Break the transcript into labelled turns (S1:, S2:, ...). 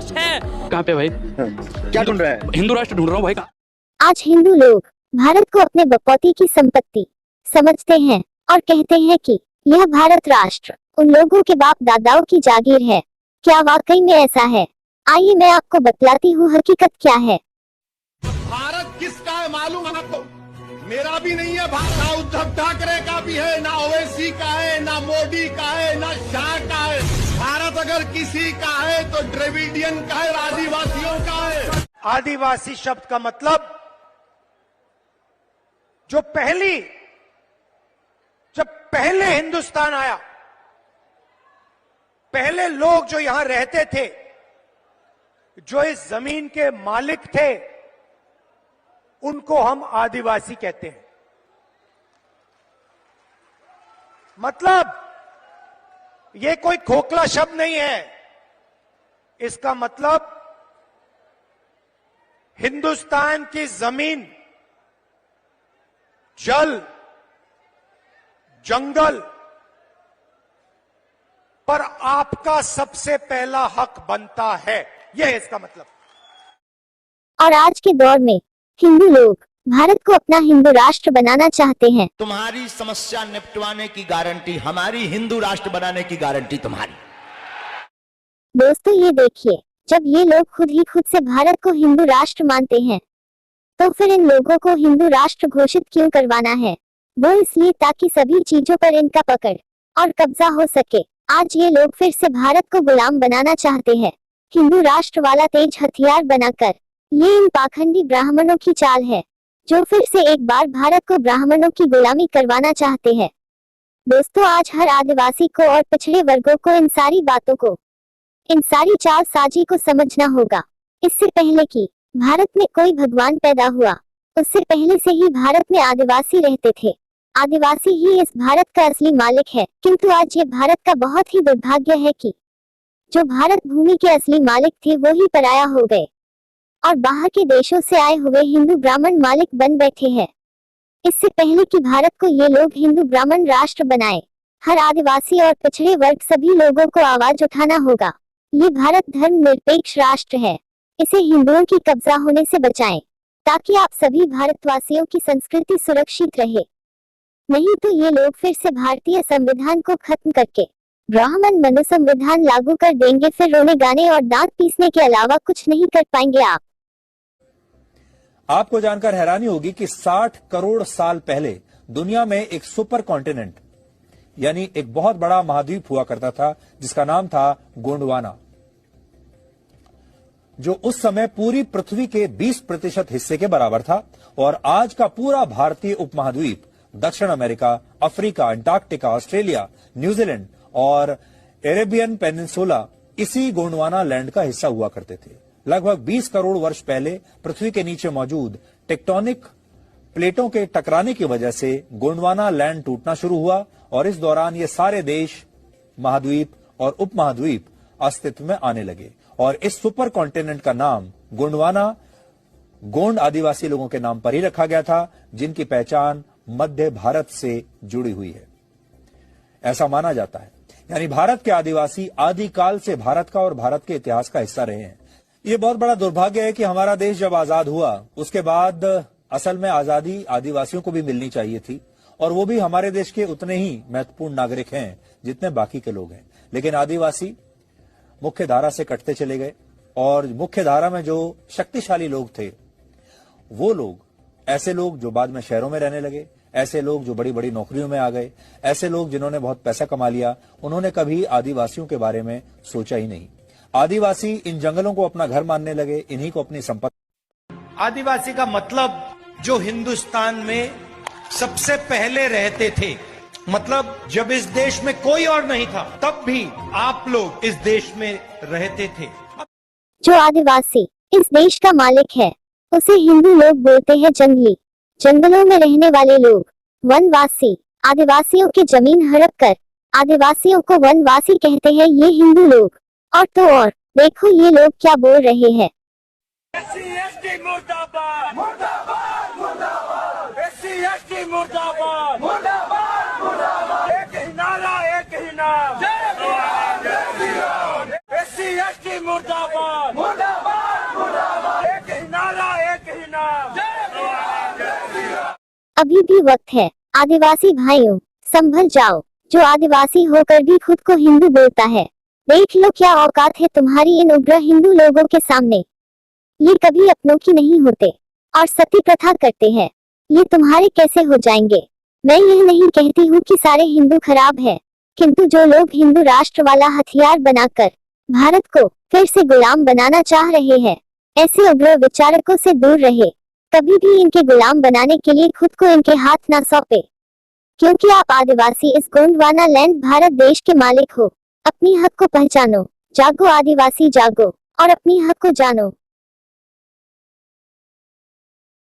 S1: राष्ट्र है। कहाँ पे भाई?
S2: क्या ढूंढ रहा है?
S1: हिंदू राष्ट्र ढूंढ रहा हूँ भाई।
S3: आज हिंदू लोग भारत को अपने बपौती की संपत्ति समझते हैं और कहते हैं कि यह भारत राष्ट्र उन लोगों के बाप दादाओं की जागीर है। क्या वाकई में ऐसा है? आइए मैं आपको बतलाती हूँ हकीकत क्या है।
S4: भारत किसका है मालूम है आपको? मेरा भी नहीं है भारत, ना उद्धव ठाकरे का भी है, ना ओवैसी का है, ना मोदी का है, ना शाह का है। भारत अगर किसी का है तो द्रविडियन का है, आदिवासियों का है।
S5: आदिवासी शब्द का मतलब जब पहले हिंदुस्तान आया, पहले लोग जो यहां रहते थे, जो इस जमीन के मालिक थे, उनको हम आदिवासी कहते हैं। मतलब ये कोई खोखला शब्द नहीं है। इसका मतलब हिंदुस्तान की जमीन, जल, जंगल पर आपका सबसे पहला हक बनता है। यह है इसका मतलब।
S3: और आज के दौर में हिंदू लोग भारत को अपना हिंदू राष्ट्र बनाना चाहते हैं।
S6: तुम्हारी समस्या निपटवाने की गारंटी हमारी, हिंदू राष्ट्र बनाने की गारंटी तुम्हारी।
S3: दोस्तों ये देखिए, जब ये लोग खुद ही खुद से भारत को हिंदू राष्ट्र मानते हैं, तो फिर इन लोगों को हिंदू राष्ट्र घोषित क्यों करवाना है? वो इसलिए ताकि सभी चीजों पर इनका पकड़ और कब्जा हो सके। आज ये लोग फिर से भारत को गुलाम बनाना चाहते हैं, हिंदू राष्ट्र वाला तेज हथियार बनाकर। ये इन पाखंडी ब्राह्मणों की चाल है, जो फिर से एक बार भारत को ब्राह्मणों की गुलामी करवाना चाहते हैं। दोस्तों आज हर आदिवासी को और पिछड़े वर्गों को इन सारी बातों को, इन सारी चाल साजी को समझना होगा। इससे पहले कि भारत में कोई भगवान पैदा हुआ, उससे पहले से ही भारत में आदिवासी रहते थे। आदिवासी ही इस भारत का असली मालिक है। किंतु आज ये भारत का बहुत ही दुर्भाग्य है कि जो भारत भूमि के असली मालिक थे वो ही पराया हो गए और बाहर के देशों से आए हुए हिंदू ब्राह्मण मालिक बन बैठे हैं। इससे पहले कि भारत को ये लोग हिंदू ब्राह्मण राष्ट्र बनाए, हर आदिवासी और पिछड़े वर्ग सभी लोगों को आवाज उठाना होगा। ये भारत धर्मनिरपेक्ष राष्ट्र है, इसे हिंदुओं की कब्जा होने से बचाएं, ताकि आप सभी भारतवासियों की संस्कृति सुरक्षित रहे। नहीं तो ये लोग फिर से भारतीय संविधान को खत्म करके ब्राह्मण मनु संविधान लागू कर देंगे। फिर रोने गाने और दांत पीसने के अलावा कुछ नहीं कर पाएंगे आप।
S7: आपको जानकर हैरानी होगी कि 60 करोड़ साल पहले दुनिया में एक सुपर कॉन्टिनेंट यानी एक बहुत बड़ा महाद्वीप हुआ करता था, जिसका नाम था गोंडवाना, जो उस समय पूरी पृथ्वी के 20% हिस्से के बराबर था। और आज का पूरा भारतीय उपमहाद्वीप दक्षिण America, Africa, Antarctica, Australia, New Zealand और अरेबियन पेनिनसुला इसी गोंडवाना लैंड का हिस्सा हुआ करते थे। लगभग 20 करोड़ वर्ष पहले पृथ्वी के नीचे मौजूद टेक्टोनिक प्लेटों के टकराने की वजह से गोंडवाना लैंड टूटना शुरू हुआ और इस दौरान ये सारे देश, महाद्वीप और उपमहाद्वीप अस्तित्व में आने लगे। और इस सुपर कॉन्टिनेंट का नाम गोंडवाना गोंड आदिवासी लोगों के नाम पर ही रखा गया था, जिनकी पहचान मध्य भारत से जुड़ी हुई है, ऐसा माना जाता है। यानी भारत के आदिवासी आदिकाल से भारत का और भारत के इतिहास का हिस्सा रहे हैं। ये बहुत बड़ा दुर्भाग्य है कि हमारा देश जब आजाद हुआ उसके बाद असल में आजादी आदिवासियों को भी मिलनी चाहिए थी, और वो भी हमारे देश के उतने ही महत्वपूर्ण नागरिक हैं जितने बाकी के लोग हैं। लेकिन आदिवासी मुख्य धारा से कटते चले गए, और मुख्य धारा में जो शक्तिशाली लोग थे वो लोग, ऐसे लोग जो बाद में शहरों में रहने लगे, ऐसे लोग जो बड़ी बड़ी नौकरियों में आ गए, ऐसे लोग जिन्होंने बहुत पैसा कमा लिया, उन्होंने कभी आदिवासियों के बारे में सोचा ही नहीं। आदिवासी इन जंगलों को अपना घर मानने लगे, इन्हीं को अपनी संपत्ति।
S5: आदिवासी का मतलब जो हिंदुस्तान में सबसे पहले रहते थे, मतलब जब इस देश में कोई और नहीं था तब भी आप लोग इस देश में रहते थे।
S3: जो आदिवासी इस देश का मालिक है उसे हिंदू लोग बोलते हैं जंगली। जंगलों में रहने वाले लोग वनवासी। आदिवासियों की जमीन हड़प कर आदिवासियों को वनवासी कहते हैं ये हिंदू लोग। और तो और देखो ये लोग क्या बोल रहे हैं।
S4: मुर्दाबाद, मुर्दाबाद, मुर्दाबाद, SC/ST मुर्दाबाद, मुर्दाबाद, मुर्दाबाद, एक ही नारा, एक ही नाम, जय श्री राम, जय श्री राम। जीएसटी मुर्दाबाद मुर्दाबाद मुर्दाबाद, एक ही नारा एक ही नाम,
S3: अभी भी वक्त है। आदिवासी भाइयों, संभल जाओ। जो आदिवासी होकर भी खुद को हिंदू बोलता है, देख लो क्या औकात है तुम्हारी इन उग्र हिंदू लोगों के सामने। ये कभी अपनों की नहीं होते और सती प्रथा करते हैं। ये तुम्हारे कैसे हो जाएंगे? मैं यह नहीं कहती हूँ कि सारे हिंदू खराब है, किंतु जो लोग हिंदू राष्ट्र वाला हथियार बनाकर भारत को फिर से गुलाम बनाना चाह रहे हैं, ऐसे उग्र विचारकों से दूर रहे। कभी भी इनके गुलाम बनाने के लिए खुद को इनके हाथ ना सौंपे, क्योंकि आप आदिवासी इस गोंडवाना लैंड भारत देश के मालिक हो। अपनी हक को पहचानो, जागो आदिवासी जागो और अपनी हक को जानो।